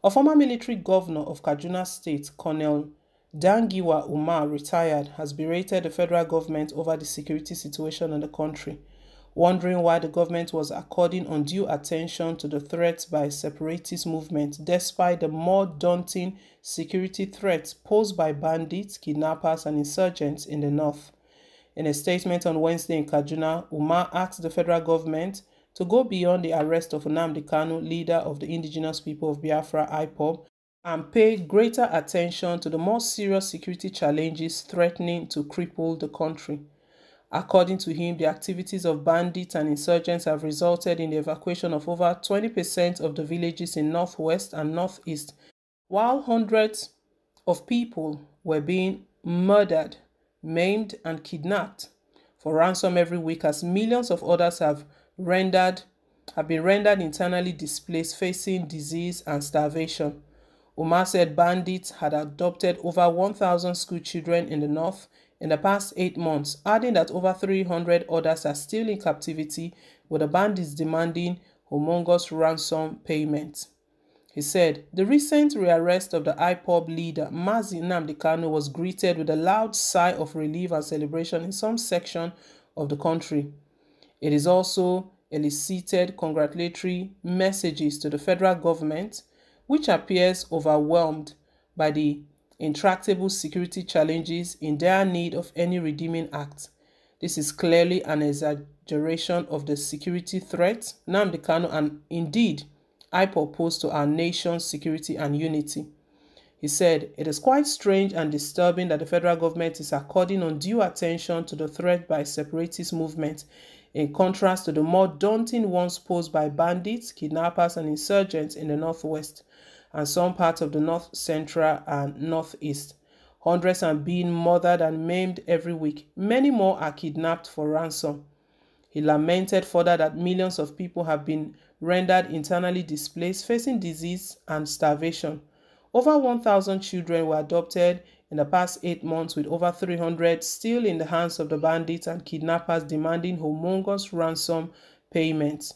A former military governor of Kaduna State, Colonel Dangiwa Umar, retired, has berated the federal government over the security situation in the country, wondering why the government was according undue attention to the threats by separatist movements despite the more daunting security threats posed by bandits, kidnappers, and insurgents in the north. In a statement on Wednesday in Kaduna, Umar asked the federal government to go beyond the arrest of Nnamdi Kanu, leader of the indigenous people of Biafra (IPOB), and pay greater attention to the more serious security challenges threatening to cripple the country. According to him, the activities of bandits and insurgents have resulted in the evacuation of over 20% of the villages in northwest and northeast, while hundreds of people were being murdered, maimed, and kidnapped for ransom every week, as millions of others have been rendered internally displaced, facing disease and starvation. Umar said bandits had abducted over 1,000 school children in the north in the past 8 months, adding that over 300 others are still in captivity, with the bandits demanding humongous ransom payments. He said the recent rearrest of the IPOB leader Mazi Nnamdi Kanu was greeted with a loud sigh of relief and celebration in some section of the country. It is also elicited congratulatory messages to the federal government, which appears overwhelmed by the intractable security challenges in dire need of any redeeming act. This is clearly an exaggeration of the security threat Nnamdi Kanu and indeed IPOB pose to our nation's security and unity. He said, "It is quite strange and disturbing that the federal government is according undue attention to the threat by separatist movements, in contrast to the more daunting ones posed by bandits, kidnappers, and insurgents in the northwest and some parts of the north central and northeast. Hundreds are being murdered and maimed every week. Many more are kidnapped for ransom." He lamented further that millions of people have been rendered internally displaced, facing disease and starvation. Over 1,000 children were adopted in the past 8 months, with over 300 still in the hands of the bandits and kidnappers demanding humongous ransom payments.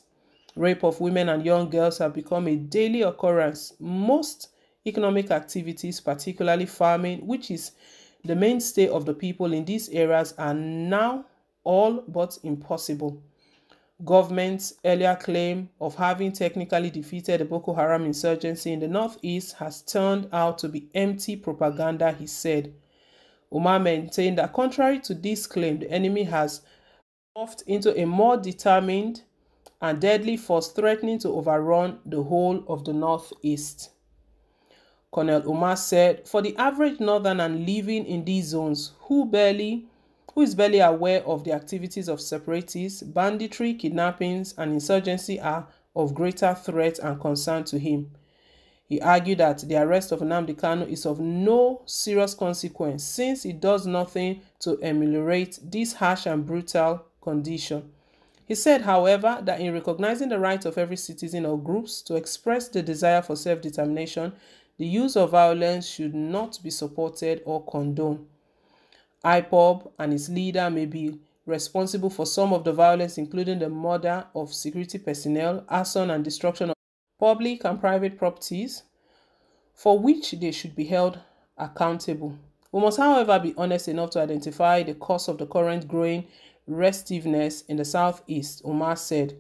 Rape of women and young girls have become a daily occurrence. Most economic activities, particularly farming, which is the mainstay of the people in these areas, are now all but impossible. Government's earlier claim of having technically defeated the Boko Haram insurgency in the northeast has turned out to be empty propaganda, he said. Umar maintained that contrary to this claim, the enemy has morphed into a more determined and deadly force threatening to overrun the whole of the northeast. Colonel Umar said, "For the average northerner living in these zones who is barely aware of the activities of separatists, banditry, kidnappings, and insurgency are of greater threat and concern to him." He argued that the arrest of Nnamdi Kanu is of no serious consequence since it does nothing to ameliorate this harsh and brutal condition. He said, however, that in recognizing the right of every citizen or groups to express the desire for self-determination, the use of violence should not be supported or condoned. IPOB and its leader may be responsible for some of the violence, including the murder of security personnel, arson, and destruction of public and private properties, for which they should be held accountable. We must, however, be honest enough to identify the cause of the current growing restiveness in the southeast, Umar said.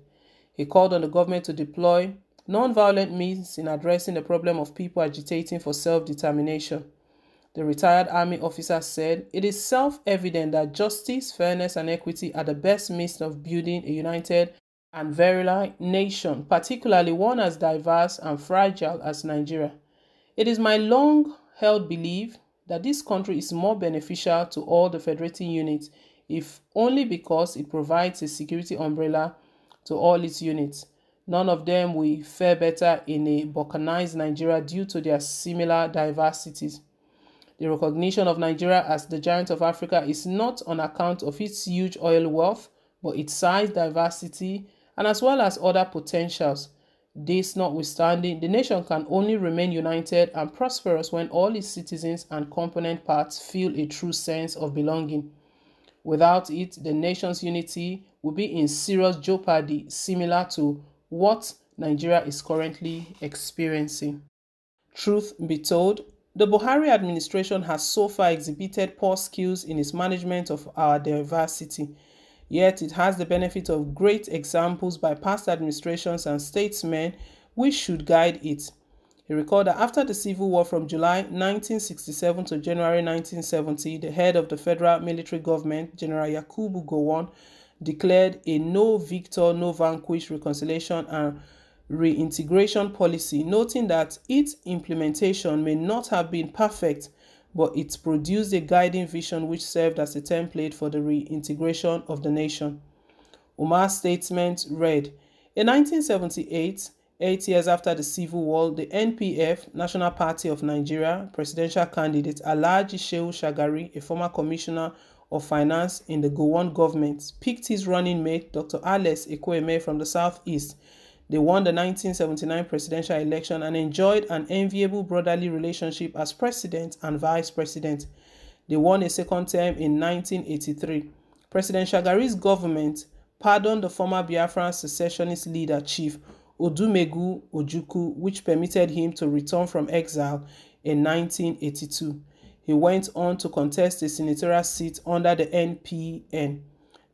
He called on the government to deploy non-violent means in addressing the problem of people agitating for self-determination. The retired army officer said, "It is self-evident that justice, fairness, and equity are the best means of building a united and virile nation, particularly one as diverse and fragile as Nigeria. It is my long-held belief that this country is more beneficial to all the federating units, if only because it provides a security umbrella to all its units. None of them will fare better in a balkanized Nigeria due to their similar diversities. The recognition of Nigeria as the giant of Africa is not on account of its huge oil wealth, but its size, diversity, and as well as other potentials. This notwithstanding, the nation can only remain united and prosperous when all its citizens and component parts feel a true sense of belonging. Without it, the nation's unity will be in serious jeopardy, similar to what Nigeria is currently experiencing." Truth be told, the Buhari administration has so far exhibited poor skills in its management of our diversity, yet it has the benefit of great examples by past administrations and statesmen which should guide it. He recalled that after the Civil War from July 1967 to January 1970, the head of the federal military government, General Yakubu Gowon, declared a no victor, no vanquished reconciliation and reintegration policy, noting that its implementation may not have been perfect, but it produced a guiding vision which served as a template for the reintegration of the nation. Umar's statement read, in 1978, 8 years after the Civil War, the NPF, National Party of Nigeria, presidential candidate Alhaji Shehu Shagari, a former commissioner of finance in the Gowon government, picked his running mate, Dr. Alex Ekwueme from the southeast. They won the 1979 presidential election and enjoyed an enviable brotherly relationship as president and vice president. They won a second term in 1983. President Shagari's government pardoned the former Biafran secessionist leader, Chief Odumegu Ojukwu, which permitted him to return from exile in 1982. He went on to contest a senatorial seat under the NPN.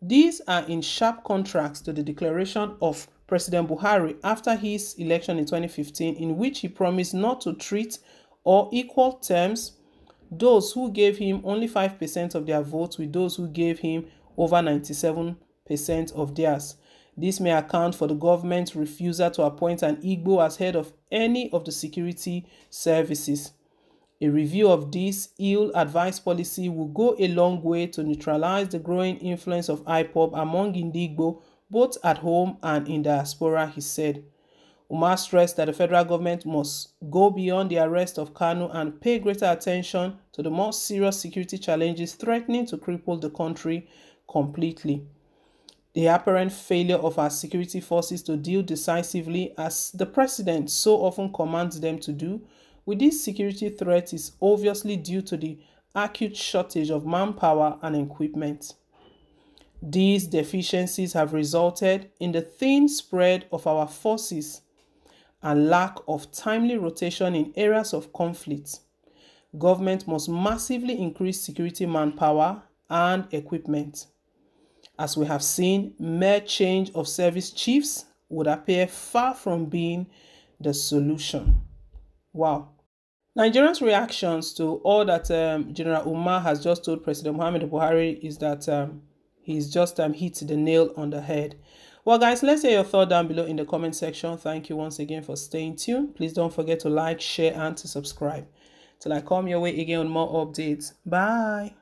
These are in sharp contrast to the declaration of President Buhari after his election in 2015, in which he promised not to treat or equal terms those who gave him only 5% of their votes with those who gave him over 97% of theirs. This may account for the government's refusal to appoint an Igbo as head of any of the security services. A review of this ill-advised policy will go a long way to neutralize the growing influence of IPOB among Indigbo, both at home and in diaspora, he said. Umar stressed that the federal government must go beyond the arrest of Kanu and pay greater attention to the more serious security challenges threatening to cripple the country completely. The apparent failure of our security forces to deal decisively, as the president so often commands them to do, with this security threat is obviously due to the acute shortage of manpower and equipment. These deficiencies have resulted in the thin spread of our forces and lack of timely rotation in areas of conflict. Government must massively increase security manpower and equipment. As we have seen, mere change of service chiefs would appear far from being the solution. Wow. Nigerians' reactions to all that General Umar has just told President Muhammadu Buhari is that he's just hit the nail on the head. Well, guys, let's hear your thought down below in the comment section. Thank you once again for staying tuned. Please don't forget to like, share, and to subscribe. Till I come your way again on more updates. Bye.